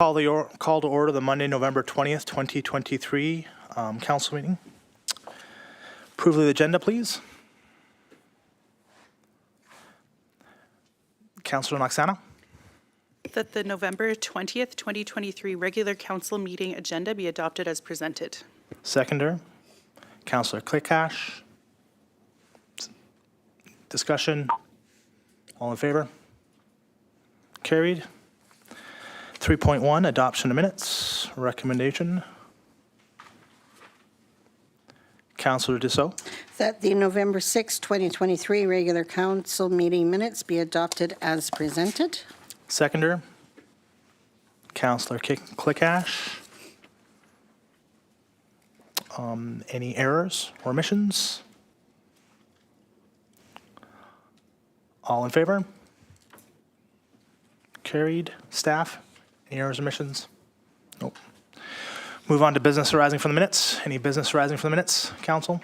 Call to order the Monday, November 20th, 2023 council meeting. Approval of the agenda, please. Councillor Noxana. That the November 20th, 2023 regular council meeting agenda be adopted as presented. Seconder. Councillor Clickash. Discussion. All in favor? Carried. 3.1, adoption of minutes. Recommendation. Councillor Dussault. That the November 6, 2023 regular council meeting minutes be adopted as presented. Seconder. Councillor Clickash. Any errors or omissions? All in favor? Carried. Staff? Any errors or omissions? Nope. Move on to business arising from the minutes. Any business arising from the minutes, council?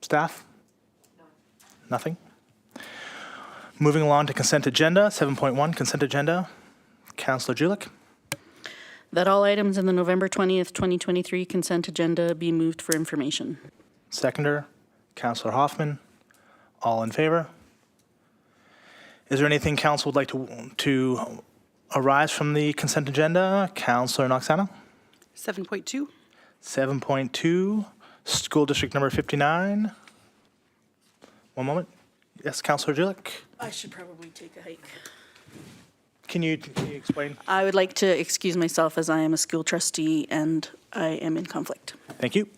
Staff? No. Nothing? Moving along to consent agenda, 7.1 consent agenda. Councillor Julik. That all items in the November 20th, 2023 consent agenda be moved for information. Seconder, Councillor Hoffman. All in favor? Is there anything council would like to arise from the consent agenda? Councillor Noxana. 7.2. 7.2, school district number 59. One moment. Yes, Councillor Julik. I should probably take a hike. Can you explain? I would like to excuse myself as I am a school trustee and I am in conflict. Thank you.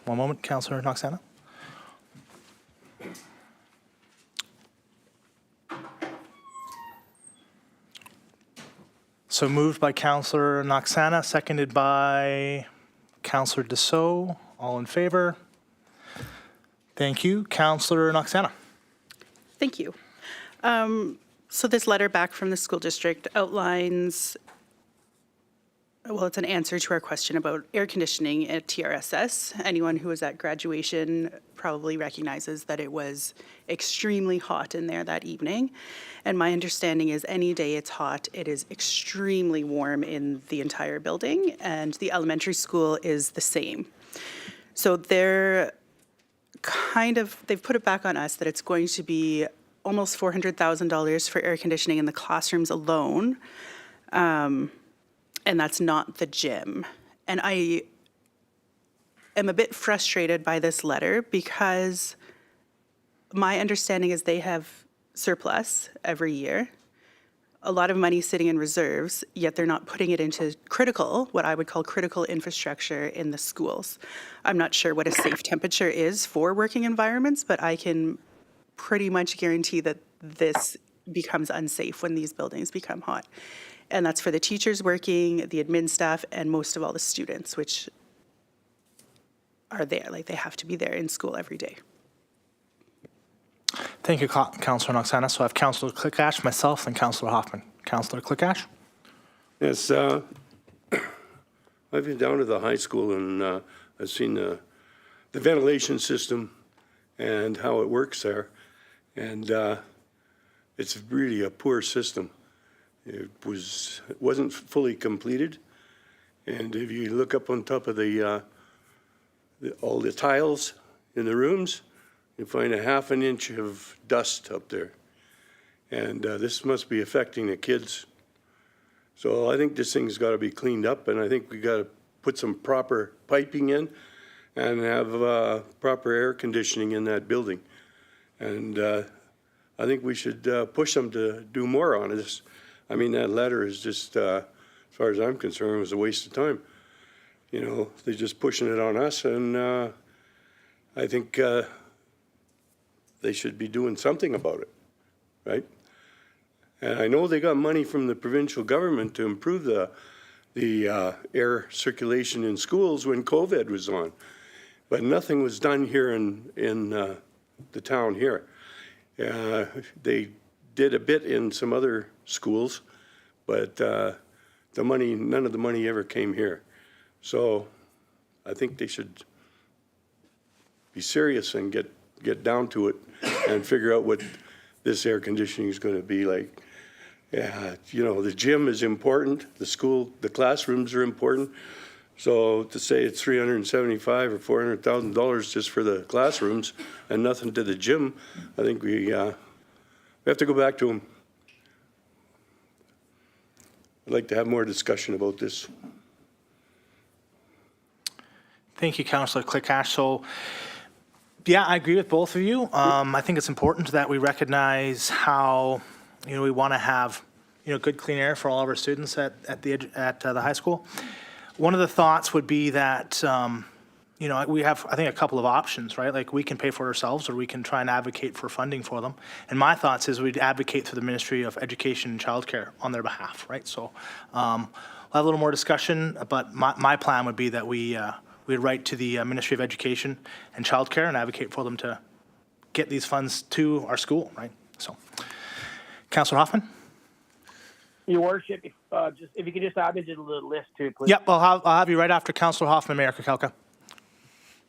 One moment, Councillor Noxana. So moved by Councillor Noxana, seconded by Councillor Dussault. All in favor? Thank you. Councillor Noxana. Thank you. So this letter back from the school district outlines, well, it's an answer to our question about air conditioning at TRSS. Anyone who was at graduation probably recognizes that it was extremely hot in there that evening. And my understanding is any day it's hot, it is extremely warm in the entire building, and the elementary school is the same. So they've put it back on us that it's going to be almost $400,000 for air conditioning in the classrooms alone. And that's not the gym. And I am a bit frustrated by this letter because my understanding is they have surplus every year, a lot of money sitting in reserves, yet they're not putting it into critical, what I would call critical infrastructure in the schools. I'm not sure what a safe temperature is for working environments, but I can pretty much guarantee that this becomes unsafe when these buildings become hot. And that's for the teachers working, the admin staff, and most of all the students, which are there. Like, they have to be there in school every day. Thank you, Councillor Noxana. So I have Councillor Clickash, myself, and Councillor Hoffman. Councillor Clickash. Yes, I've been down to the high school and I've seen the ventilation system and how it works there. And it's really a poor system. It wasn't fully completed. And if you look up on top of all the tiles in the rooms, you find a ½ an inch of dust up there. And this must be affecting the kids. So I think this thing's got to be cleaned up, and I think we got to put some proper piping in and have proper air conditioning in that building. And I think we should push them to do more on this. I mean, that letter is just, as far as I'm concerned, was a waste of time. You know, they're just pushing it on us, and I think they should be doing something about it, right? And I know they got money from the provincial government to improve the air circulation in schools when COVID was on, but nothing was done here in the town here. They did a bit in some other schools, but none of the money ever came here. So I think they should be serious and get down to it and figure out what this air conditioning is going to be like. Yeah, you know, the gym is important, the classrooms are important. So to say it's $375,000 or $400,000 just for the classrooms and nothing to the gym, I think we have to go back to them. I'd like to have more discussion about this. Thank you, Councillor Clickash. So, yeah, I agree with both of you. I think it's important that we recognize how, we want to have, good clean air for all of our students at the high school. One of the thoughts would be that, we have, I think, a couple of options, right? Like, we can pay for it ourselves, or we can try and advocate for funding for them. And my thoughts is we'd advocate through the Ministry of Education and Childcare on their behalf, right? So we'll have a little more discussion, but my plan would be that we'd write to the Ministry of Education and Childcare and advocate for them to get these funds to our school, right? So, Councillor Hoffman? Your Worship, if you could just add me to the list too, please. Yep, I'll have you right after Councillor Hoffman, Mayor Kakelka.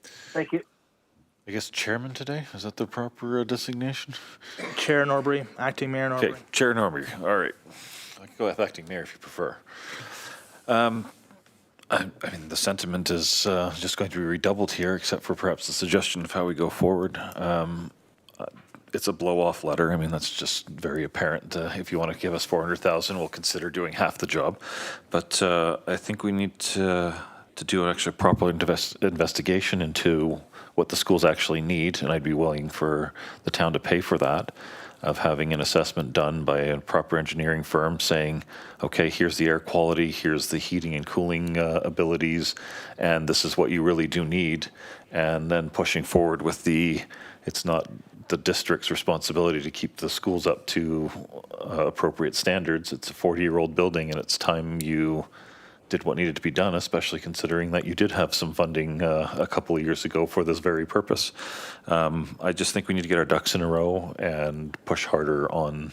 Thank you. I guess chairman today? Is that the proper designation? Chair Norbury, Acting Mayor Norbury. Okay, Chair Norbury. All right. I can go with acting mayor if you prefer. I mean, the sentiment is just going to be redoubled here, except for perhaps the suggestion of how we go forward. It's a blow-off letter. I mean, that's just very apparent. If you want to give us $400,000, we'll consider doing half the job. But I think we need to do an actually proper investigation into what the schools actually need, and I'd be willing for the town to pay for that, of having an assessment done by a proper engineering firm saying, okay, here's the air quality, here's the heating and cooling abilities, and this is what you really do need, and then pushing forward with it's not the district's responsibility to keep the schools up to appropriate standards. It's a 40-year-old building, and it's time you did what needed to be done, especially considering that you did have some funding a couple of years ago for this very purpose. I just think we need to get our ducks in a row and push harder on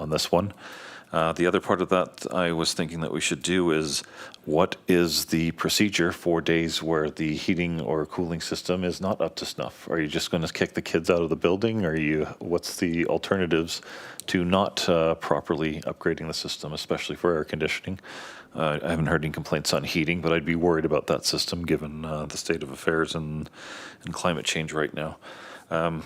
this one. The other part of that I was thinking that we should do is, what is the procedure for days where the heating or cooling system is not up to snuff? Are you just going to kick the kids out of the building? What's the alternatives to not properly upgrading the system, especially for air conditioning? I haven't heard any complaints on heating, but I'd be worried about that system given the state of affairs and climate change right now. I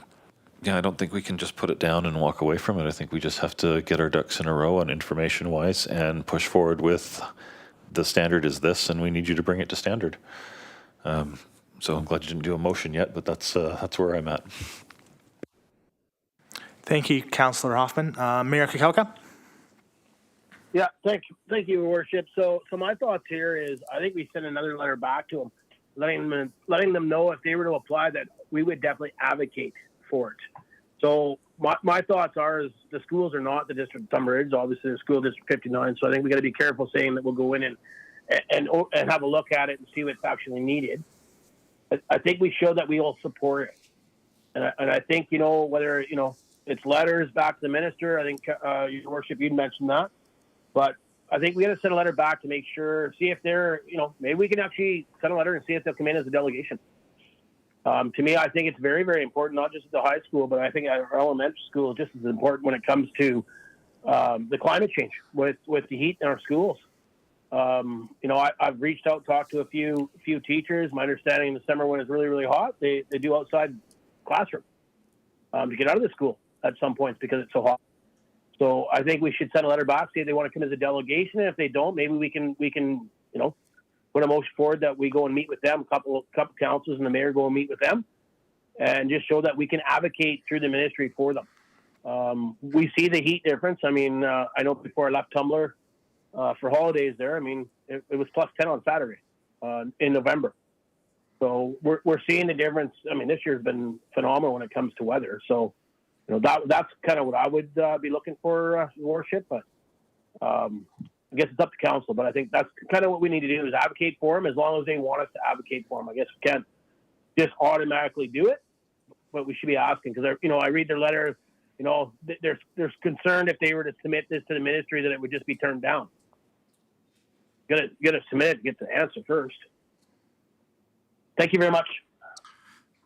don't think we can just put it down and walk away from it. I think we just have to get our ducks in a row on information-wise and push forward with the standard is this, and we need you to bring it to standard. So I'm glad you didn't do a motion yet, but that's where I'm at. Thank you, Councillor Hoffman. Mayor Kakelka? Yeah, thank you, Your Worship. So my thoughts here is, I think we send another letter back to them, letting them know if they were to apply that we would definitely advocate for it. So my thoughts are, is the schools are not the District of Tumbler. Obviously, the school District 59. So I think we got to be careful saying that we'll go in and have a look at it and see what's actually needed. I think we show that we all support it, and I think whether it's letters back to the minister. I think Your Worship, you'd mentioned that, but I think we got to send a letter back to make sure, see if they're maybe we can actually send a letter and see if they'll come in as a delegation. To me, I think it's very, very important, not just at the high school, but I think at our elementary school, just as important when it comes to the climate change with the heat in our schools. I've reached out, talked to a few teachers. My understanding in the summer when it's really, really hot, they do outside classroom to get out of the school at some points because it's so hot. So I think we should send a letter back, see if they want to come as a delegation. And if they don't, maybe we can put a motion forward that we go and meet with them, a couple councils and the mayor go and meet with them, and just show that we can advocate through the ministry for them. We see the heat difference. I mean, I know before I left Tumbler for holidays there, I mean, it was plus 10 on Saturday in November. So we're seeing the difference. I mean, this year's been phenomenal when it comes to weather. So, that's kind of what I would be looking for, Your Worship. But I guess it's up to council, but I think that's kind of what we need to do is advocate for them as long as they want us to advocate for them. I guess we can't just automatically do it, but we should be asking because, I read their letter, there's concerned if they were to submit this to the ministry that it would just be turned down. Got to submit it, get the answer first. Thank you very much.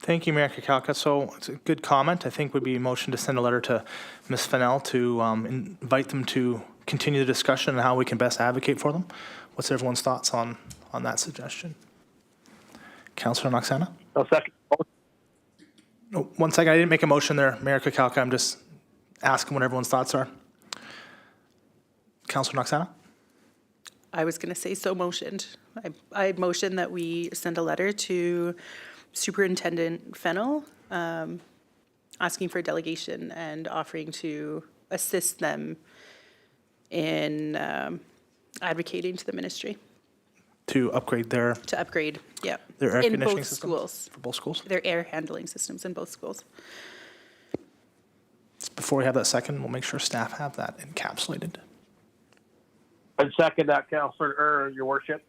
Thank you, Mayor Kakelka. So it's a good comment. I think would be a motion to send a letter to Ms. Fennell to invite them to continue the discussion on how we can best advocate for them. What's everyone's thoughts on that suggestion? Councillor Noxana? I'll second. Oh, 1 second, I didn't make a motion there, Mayor Kukalka. I'm just asking what everyone's thoughts are. Councillor Noxana? I was going to say so motioned. I motion that we send a letter to Superintendent Fennell asking for a delegation and offering to assist them in advocating to the ministry To upgrade their to upgrade, yeah. air in conditioning both systems schools. for both schools? Their air handling systems in both schools. Before we have that second, we'll make sure staff have that encapsulated. I'd second that, Councillor, Your Worship.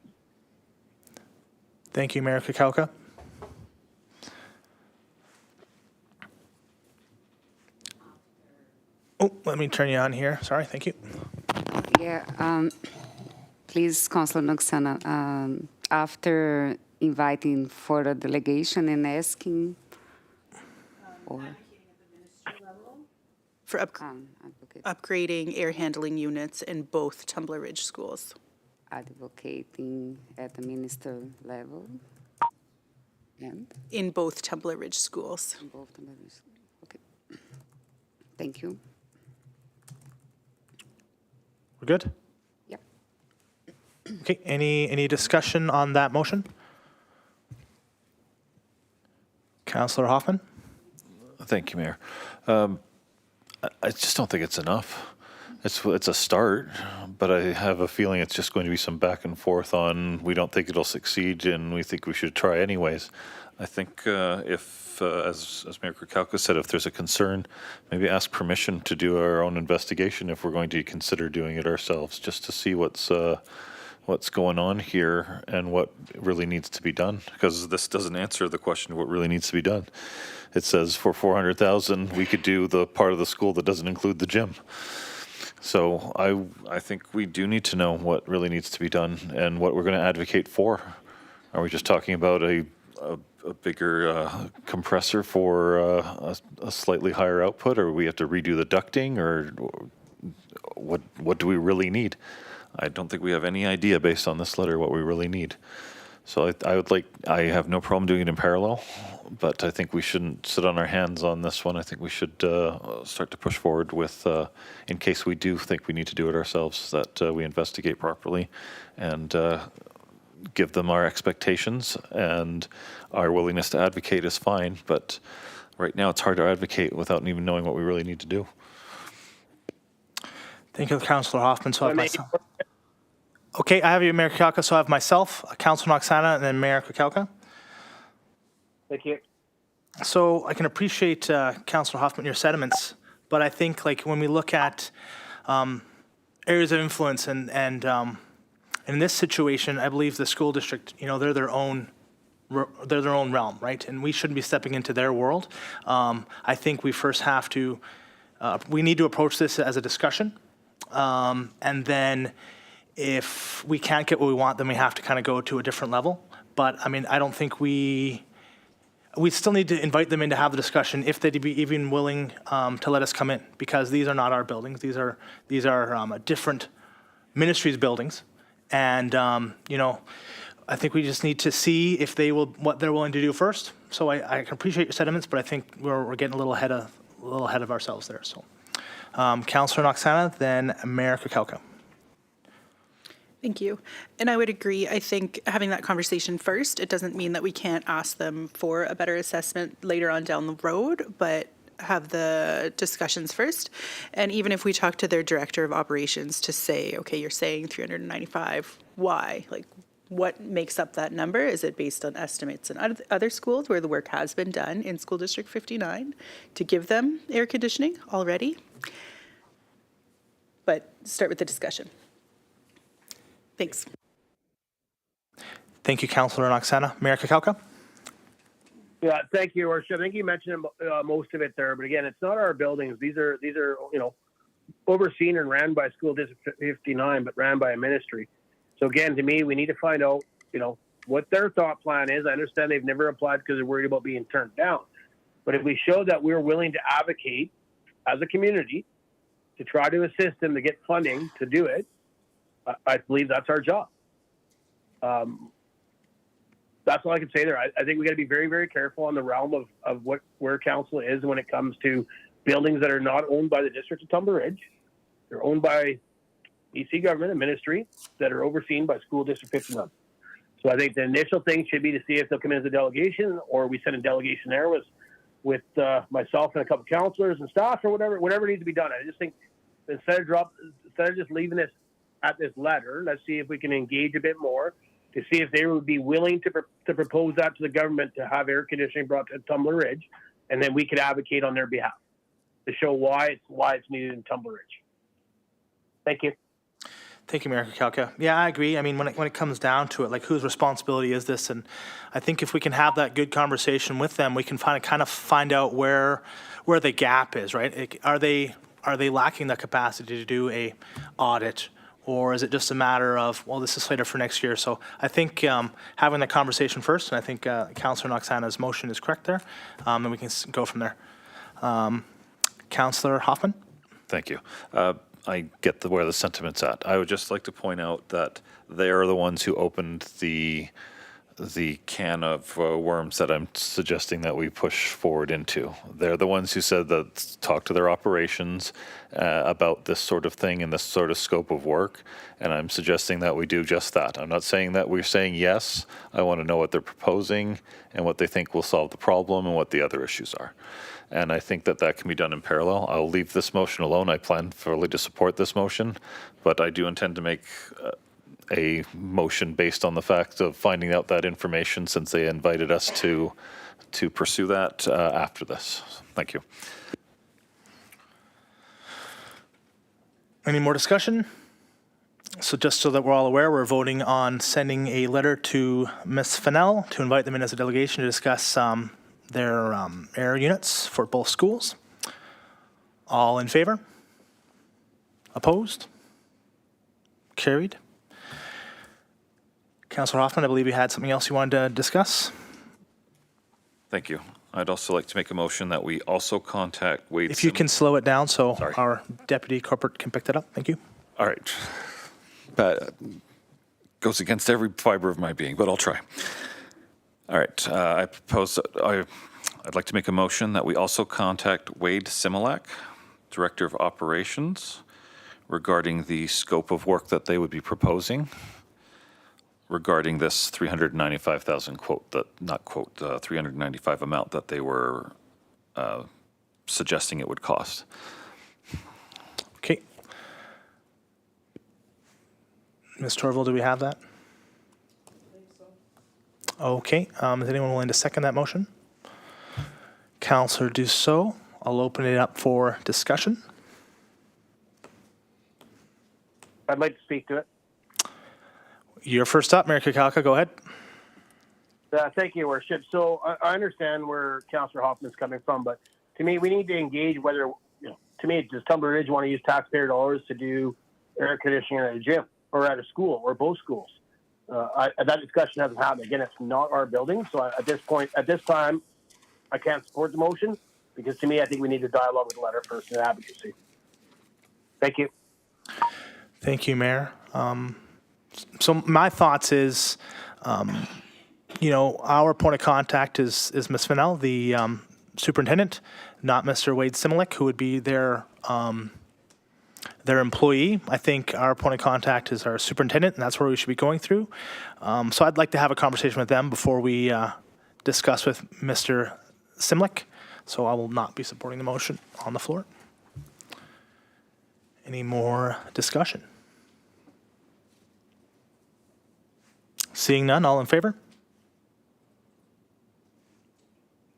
Thank you, Mayor Kukalka. Oh, let me turn you on here. Sorry, thank you. Yeah, please, Councillor Noxana, after inviting for a delegation and asking or For advocate, upgrading air handling units in both Tumbler Ridge schools. advocating at the minister level and In both Tumbler Ridge schools. both the minister. Okay. Thank you. We're good? Yep. Okay, any discussion on that motion? Councillor Hoffman? Thank you, Mayor. I just don't think it's enough. It's a start, but I have a feeling it's just going to be some back and forth on we don't think it'll succeed and we think we should try anyways. I think if, as Mayor Kukalka said, if there's a concern, maybe ask permission to do our own investigation if we're going to consider doing it ourselves, just to see what's going on here and what really needs to be done, because this doesn't answer the question of what really needs to be done. It says for $400,000 we could do the part of the school that doesn't include the gym. So I think we do need to know what really needs to be done and what we're going to advocate for. Are we just talking about a bigger compressor for a slightly higher output, or we have to redo the ducting, or what do we really need? I don't think we have any idea based on this letter what we really need. So I have no problem doing it in parallel, but I think we shouldn't sit on our hands on this one. I think we should start to push forward with, in case we do think we need to do it ourselves, that we investigate properly and give them our expectations, and our willingness to advocate is fine, but right now it's hard to advocate without even knowing what we really need to do. Thank you, Councillor Hoffman. So I have myself. Okay, I have you, Mayor Kukalka. So I have myself, Councillor Noxana, and then Mayor Kukalka. Thank you. So I can appreciate, Councillor Hoffman, your sentiments, but I think like when we look at areas of influence and in this situation, I believe the school district, they're their own realm, right? And we shouldn't be stepping into their world. I think we first have to, we need to approach this as a discussion, and then if we can't get what we want, then we have to kind of go to a different level. But I mean, I don't think we still need to invite them in to have the discussion if they'd be even willing to let us come in, because these are not our buildings. These are different ministries' buildings, and I think we just need to see if what they're willing to do first. So I can appreciate your sentiments, but I think we're getting a little ahead of ourselves there. So, Councillor Noxana, then Mayor Kukalka. Thank you. And I would agree. I think having that conversation first, it doesn't mean that we can't ask them for a better assessment later on down the road, but have the discussions first. And even if we talk to their director of operations to say, okay, you're saying 395, why? Like, what makes up that number? Is it based on estimates in other schools where the work has been done in School District 59 to give them air conditioning already? But start with the discussion. Thanks. Thank you, Councillor Noxana. Mayor Kukalka? Yeah, thank you, Your Worship. I think you mentioned most of it there, but again, it's not our buildings. These are overseen and ran by School District 59, but ran by a ministry. So again, to me, we need to find out, what their thought plan is. I understand they've never applied because they're worried about being turned down. But if we show that we're willing to advocate as a community to try to assist them to get funding to do it, I believe that's our job. That's all I can say there. I think we got to be very, very careful on the realm of where council is when it comes to buildings that are not owned by the District of Tumbler Ridge. They're owned by BC government and ministry that are overseen by School District 51. So I think the initial thing should be to see if they'll come in as a delegation, or we send a delegation there with myself and a couple councillors and staff, or whatever needs to be done. I just think instead of just leaving this at this letter, let's see if we can engage a bit more to see if they would be willing to propose that to the government to have air conditioning brought to Tumbler Ridge, and then we could advocate on their behalf to show why it's needed in Tumbler Ridge. Thank you. Thank you, Mayor Kakalka. Yeah, I agree. I mean, when it comes down to it, like, whose responsibility is this? And I think if we can have that good conversation with them, we can kind of find out where the gap is, right? Are they lacking the capacity to do a audit, or is it just a matter of, well, this is slated for next year? So I think having the conversation first, and I think Councillor Noxana's motion is correct there, and we can go from there. Councillor Hoffman? Thank you. I get where the sentiment's at. I would just like to point out that they are the ones who opened the can of worms that I'm suggesting that we push forward into. They're the ones who said that talk to their operations about this sort of thing and this sort of scope of work, and I'm suggesting that we do just that. I'm not saying that we're saying yes. I want to know what they're proposing and what they think will solve the problem and what the other issues are. And I think that can be done in parallel. I'll leave this motion alone. I plan fully to support this motion, but I do intend to make a motion based on the fact of finding out that information, since they invited us to pursue that after this. Thank you. Any more discussion? So just so that we're all aware, we're voting on sending a letter to Ms. Fennell to invite them in as a delegation to discuss their air units for both schools. All in favor? Opposed? Carried. Councillor Hoffman, I believe you had something else you wanted to discuss. Thank you. I'd also like to make a motion that we also contact Wade. If you can slow it down so Sorry. our deputy corporate can pick that up. Thank you. All right. That goes against every fiber of my being, but I'll try. All right. I'd like to make a motion that we also contact Wade Similak, Director of Operations, regarding the scope of work that they would be proposing regarding this 395,000 quote, 395 amount that they were suggesting it would cost. Okay. Ms. Torval, do we have that? Okay. Is anyone willing to second that motion? Councillor Dussault, I'll open it up for discussion. I'd like to speak to it. You're first up, Mayor Kakalka. Go ahead. Thank you, Worship. So I understand where Councillor Hoffman's coming from, but to me, we need to engage whether, to me, does Tumbler Ridge want to use taxpayer dollars to do air conditioning at a gym or at a school or both schools? That discussion hasn't happened. Again, it's not our building. So at this time, I can't support the motion because to me, I think we need to dialogue with the letter first and advocacy. Thank you. Thank you, Mayor. So my thoughts is, our point of contact is Ms. Fennell, the superintendent, not Mr. Wade Similak, who would be their employee. I think our point of contact is our superintendent, and that's where we should be going through. So I'd like to have a conversation with them before we discuss with Mr. Similak. So I will not be supporting the motion on the floor. Any more discussion? Seeing none, all in favor?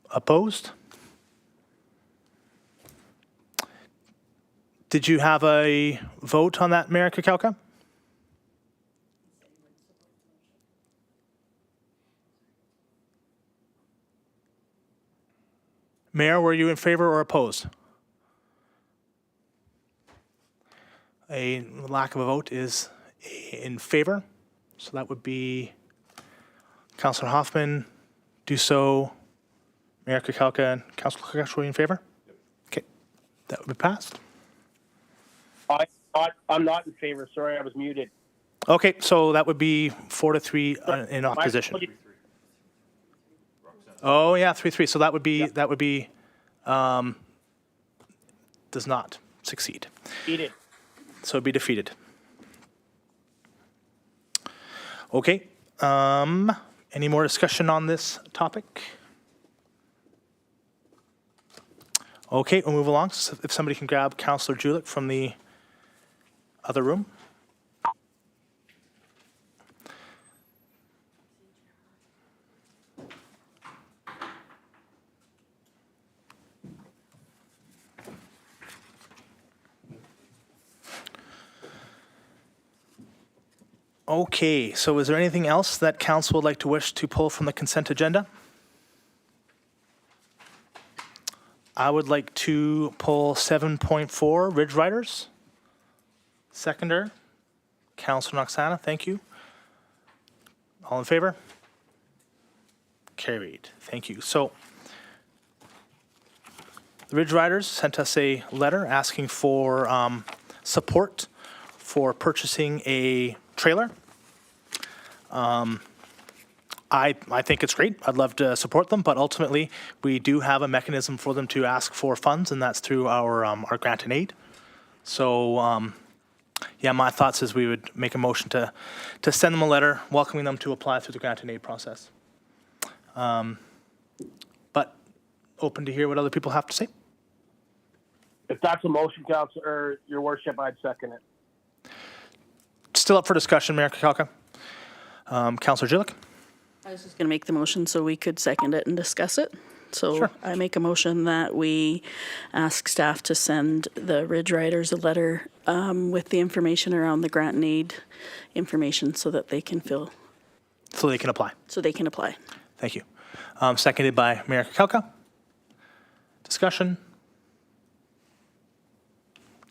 Opposed? Did you have a vote on that, Mayor Kakalka? Mayor, were you in favor or opposed? A lack of a vote is in favor. So that would be Councillor Hoffman, Dussault, Mayor Kakalka, and Councillor Kakalka in favor? Yep. Okay, that would be passed. I'm not in favor. Sorry, I was muted. Okay, so that would be 4-3 in opposition. Oh, yeah, 3-3. So that would be, does not succeed. Muted. So it'd be defeated. Okay, any more discussion on this topic? Okay, we'll move along. So if somebody can grab Councillor Julick from the other room. Okay, so is there anything else that council would like to wish to pull from the consent agenda? I would like to pull 7.4, Ridge Riders. Seconder, Councillor Noxana, thank you. All in favor? Carried, thank you. So the Ridge Riders sent us a letter asking for support for purchasing a trailer. I think it's great. I'd love to support them, but ultimately we do have a mechanism for them to ask for funds, and that's through our grant and aid. So yeah, my thoughts is we would make a motion to send them a letter welcoming them to apply through the grant and aid process. But open to hear what other people have to say. If that's a motion, Councillor, or Your Worship, I'd second it. Still up for discussion, Mayor Kakalka. Councillor Jillick. I was just going to make the motion so we could second it and discuss it. So Sure. I make a motion that we ask staff to send the Ridge Riders a letter with the information around the grant and aid information so that they can So they can apply. apply. Thank you. Seconded by Mayor Kakalka. Discussion.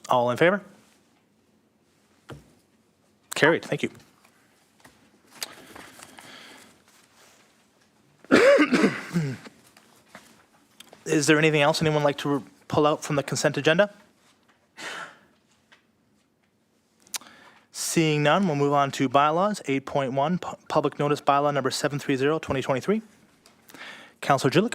All in favor? Carried. Thank you. Is there anything else anyone would like to pull out from the consent agenda? Seeing none, we'll move on to bylaws. 8.1, public notice bylaw number 730, 2023. Councillor Jillick.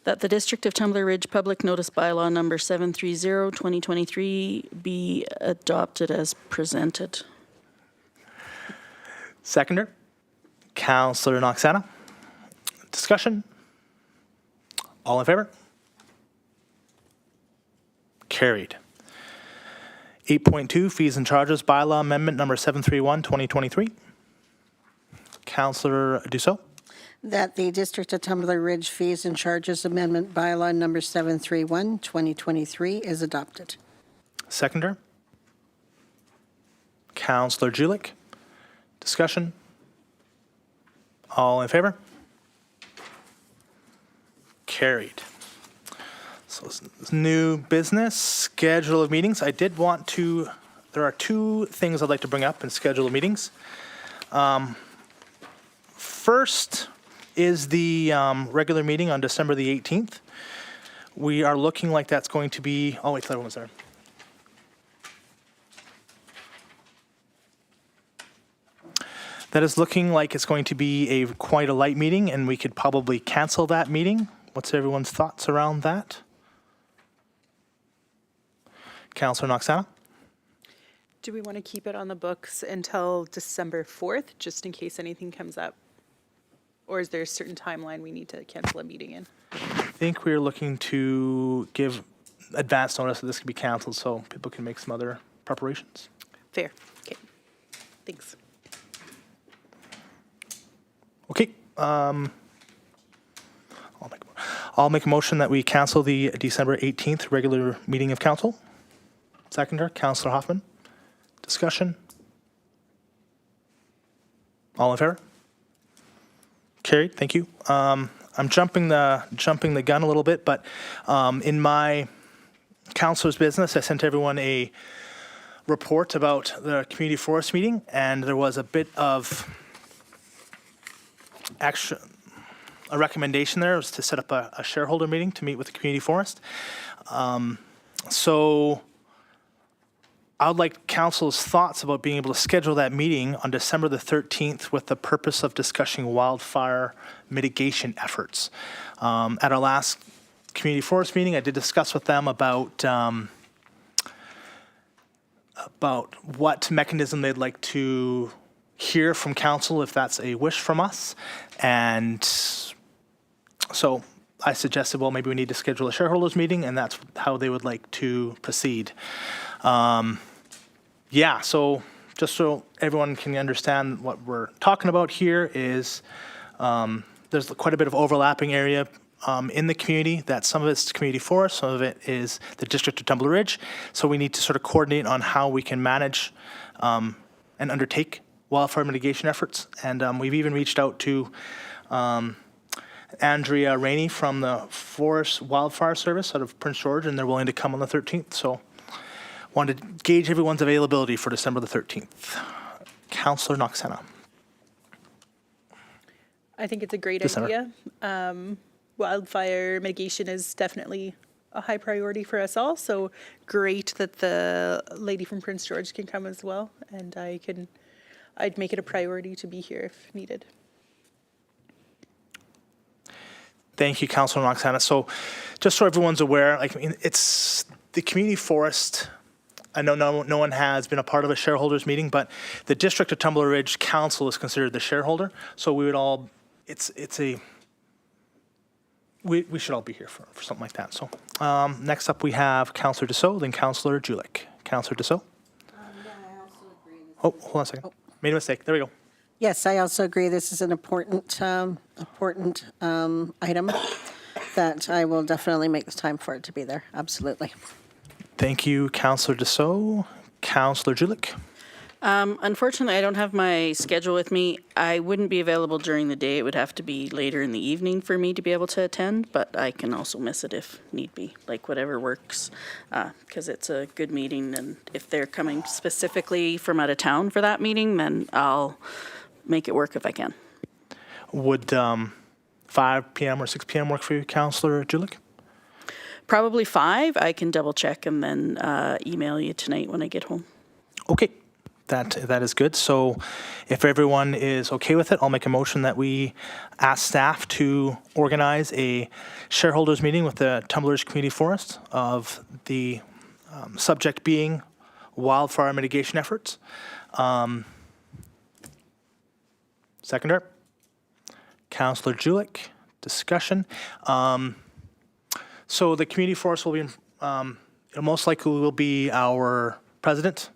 That the District of Tumbler Ridge Public Notice Bylaw number 730, 2023 be adopted as presented. Seconder. Councillor Noxana. Discussion. All in favor? Carried. 8.2, fees and charges bylaw amendment number 731, 2023. Councillor Dussault. That the District of Tumbler Ridge Fees and Charges Amendment Bylaw Number 731, 2023 is adopted. Seconder. Councillor Julick. Discussion. All in favor? Carried. So this is new business, schedule of meetings. I did want to, there are two things I'd like to bring up in schedule of meetings. First is the regular meeting on December the 18th. We are looking like that's going to be, oh wait till everyone's there. That is looking like it's going to be quite a light meeting, and we could probably cancel that meeting. What's everyone's thoughts around that? Councillor Noxana? Do we want to keep it on the books until December 4th, just in case anything comes up? Or is there a certain timeline we need to cancel a meeting in? I think we're looking to give advance notice that this could be canceled so people can make some other preparations. Fair. Okay. Thanks. Okay. I'll make a motion that we cancel the December 18th regular meeting of council. Seconder, Councillor Hoffman. Discussion. All in favor? Carried. Thank you. I'm jumping the gun a little bit, but in my councilor's business, I sent everyone a report about the community forest meeting, and there was a bit of action. A recommendation there was to set up a shareholder meeting to meet with the community forest. So I would like council's thoughts about being able to schedule that meeting on December the 13th with the purpose of discussing wildfire mitigation efforts. At our last community forest meeting, I did discuss with them about what mechanism they'd like to hear from council if that's a wish from us. And so I suggested, well, maybe we need to schedule a shareholders meeting, and that's how they would like to proceed. Yeah, so just so everyone can understand what we're talking about here is there's quite a bit of overlapping area in the community. That some of it's community forest, some of it is the district of Tumbler Ridge. So we need to sort of coordinate on how we can manage and undertake wildfire mitigation efforts. And we've even reached out to Andrea Rainey from the Forest Wildfire Service out of Prince George, and they're willing to come on the 13th. So wanted to gauge everyone's availability for December the 13th. Councillor Noxena. I think it's a great December. idea. Wildfire mitigation is definitely a high priority for us all, so great that the lady from Prince George can come as well, and I'd make it a priority to be here if needed. Thank you, Councillor Noxena. So just so everyone's aware, like, I mean, it's the community forest. I know no one has been a part of a shareholders meeting, but the District of Tumbler Ridge Council is considered the shareholder. So we would all, we should all be here for something like that. So next up we have Councillor Dussault, then Councillor Julik. Councillor Dussault. Oh, hold on a second. Made a mistake. There we go. Yes, I also agree this is an important item that I will definitely make the time for it to be there. Absolutely. Thank you, Councillor Dussault. Councillor Julik. Unfortunately, I don't have my schedule with me. I wouldn't be available during the day. It would have to be later in the evening for me to be able to attend, but I can also miss it if need be, like whatever works, because it's a good meeting. And if they're coming specifically from out of town for that meeting, then I'll make it work if I can. Would 5 p.m. or 6 p.m. work for you, Councillor Julik? Probably 5. I can double check and then email you tonight when I get home. Okay, that is good. So if everyone is okay with it, I'll make a motion that we ask staff to organize a shareholders meeting with the Tumbler Ridge Community Forest of the subject being wildfire mitigation efforts. Seconder. Councillor Julik, discussion. So the community forest will be, it most likely will be our president,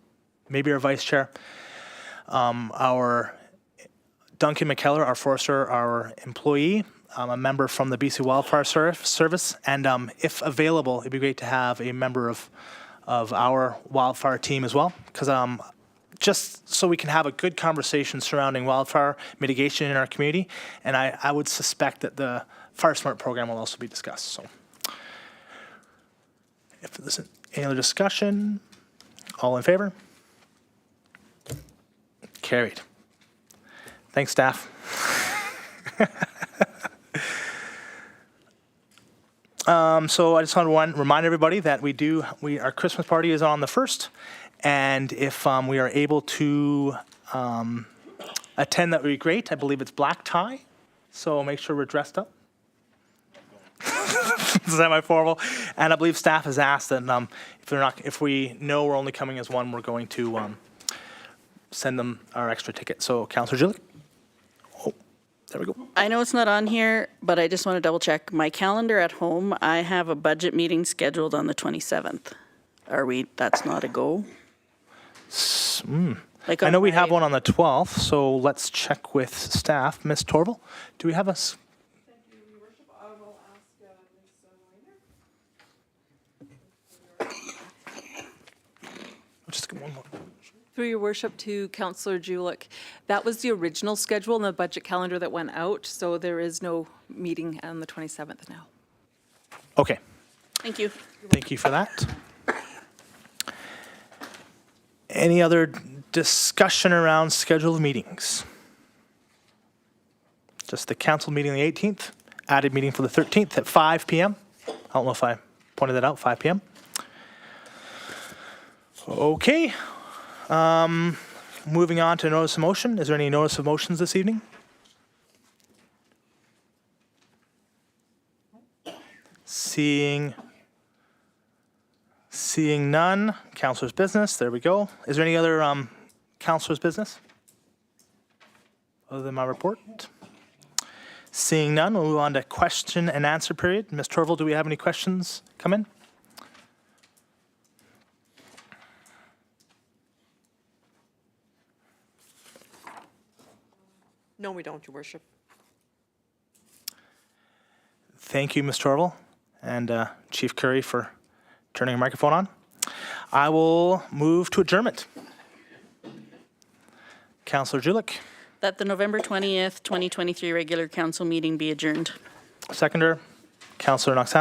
maybe our vice chair, our Duncan McKellar, our forester, our employee, a member from the BC Wildfire Service, and if available, it'd be great to have a member of our wildfire team as well, because just so we can have a good conversation surrounding wildfire mitigation in our community, and I would suspect that the Fire Smart program will also be discussed. So, if there's any other discussion, all in favor? Carried. Thanks, staff. So I just want to remind everybody that our Christmas party is on the 1st, and if we are able to attend, that would be great. I believe it's black tie, so make sure we're dressed up. Semi-formal, and I believe staff has asked that if we know we're only coming as one, we're going to send them our extra ticket. So, Councillor Julik. Oh, there we go. I know it's not on here, but I just want to double check my calendar at home. I have a budget meeting scheduled on the 27th. That's not a go? I know we have one on the 12th, so let's check with staff. Ms. Torval, do we have a? Thank you, Your Worship. I will ask Ms. Just one more. Through Your Worship to Councillor Julik. That was the original schedule in the budget calendar that went out, so there is no meeting on the 27th now. Okay. Thank you. Thank you for that. Any other discussion around scheduled meetings? Just the council meeting on the 18th, added meeting for the 13th at 5 p.m. I don't know if I pointed that out, 5 p.m. Okay. Moving on to notice of motion. Is there any notice of motions this evening? Seeing none. Councilor's business. There we go. Is there any other councilor's business other than my report? Seeing none, we'll move on to question and answer period. Ms. Torval, do we have any questions come in? No, we don't, Your Worship. Thank you, Ms. Torval, and Chief Curry for turning your microphone on. I will move to adjournment. Councillor Julik, That the November 20th, 2023 regular council meeting be adjourned. seconder. Councillor Noxana.